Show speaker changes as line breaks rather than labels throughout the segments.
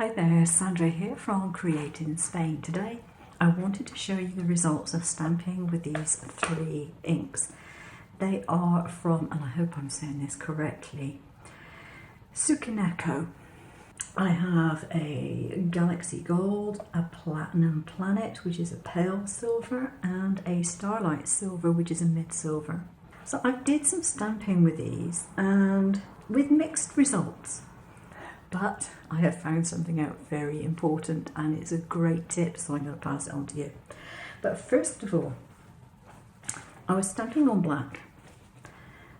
Hi there, Sandra here from createinspain. Today I wanted to show you the results of stamping with these three inks. They are from, and I hope I'm saying this correctly, Tsuineko. I have a Galaxy Gold, a Platinum Planet, which is a pale silver, and a Starlight Silver, which is a mid-silver. So I did some stamping with these and with mixed results. But I have found something out very important and it's a great tip, so I'm going to pass it on to you. But first of all, I was stamping on black,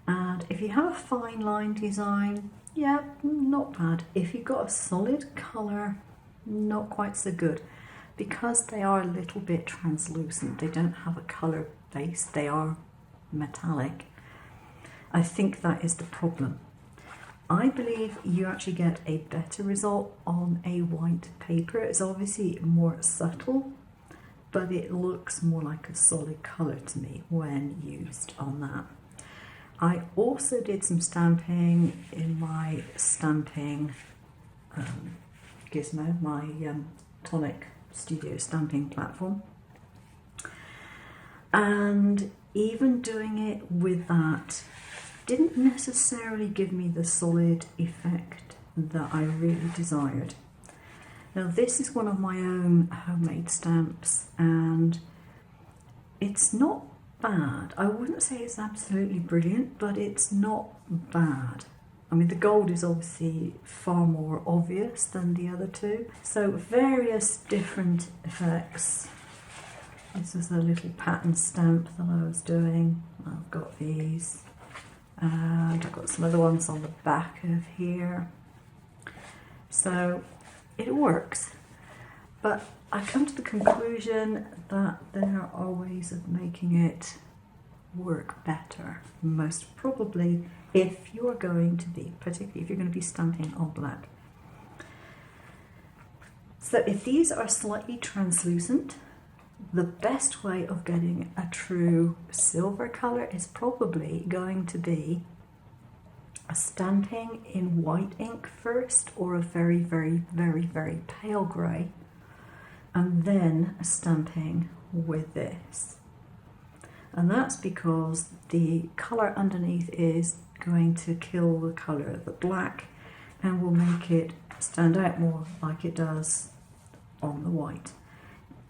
and if you have a fine line design, yeah, not bad. If you've got a solid colour, not quite so good, because they are a little bit translucent. They don't have a colour base, they are metallic. I think that is the problem. I believe you actually get a better result on a white paper. It's obviously more subtle, but it looks more like a solid colour to me when used on that. I also did some stamping in my stamping gizmo, my Tonic Studio stamping platform. And even doing it with that didn't necessarily give me the solid effect that I really desired. Now this is one of my own homemade stamps and it's not bad. I wouldn't say it's absolutely brilliant, but it's not bad. I mean, the gold is obviously far more obvious than the other two. So various different effects. This is a little pattern stamp that I was doing. I've got these. And I've got some other ones on the back of here. So it works. But I come to the conclusion that there are ways of making it work better. Most probably if you're going to be, particularly if you're going to be stamping on black. So if these are slightly translucent, the best way of getting a true silver colour is probably going to be a stamping in white ink first, or a very, very, very, very pale grey, and then a stamping with this. And that's because the colour underneath is going to kill the colour of the black and will make it stand out more like it does on the white.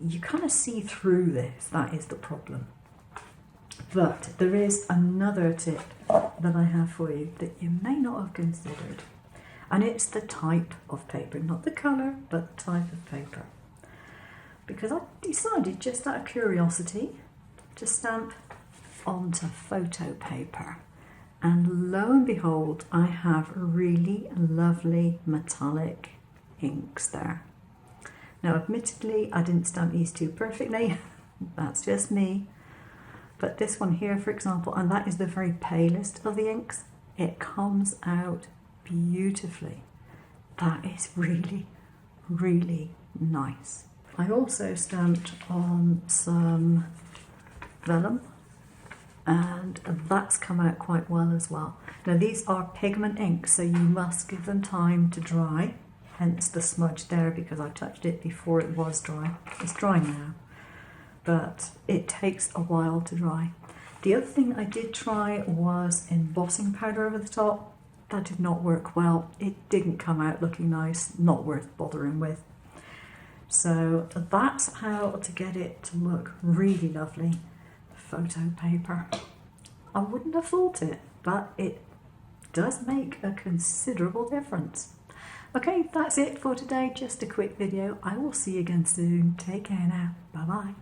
You kind of see through this, that is the problem. But there is another tip that I have for you that you may not have considered. And it's the type of paper, not the colour, but the type of paper. Because I decided, just out of curiosity, to stamp onto photo paper. And lo and behold, I have really lovely metallic inks there. Now, admittedly, I didn't stamp these two perfectly, that's just me. But this one here, for example, and that is the very palest of the inks, it comes out beautifully. That is really, really nice. I also stamped on some vellum, and that's come out quite well as well. Now, these are pigment inks, so you must give them time to dry. Hence the smudge there, because I touched it before it was dry. It's dry now, but it takes a while to dry. The other thing I did try was embossing powder over the top. That did not work well. It didn't come out looking nice, not worth bothering with. So that's how to get it to look really lovely. Photo paper. I wouldn't have thought it, but it does make a considerable difference. Okay, that's it for today. Just a quick video. I will see you again soon. Take care now. Bye-bye.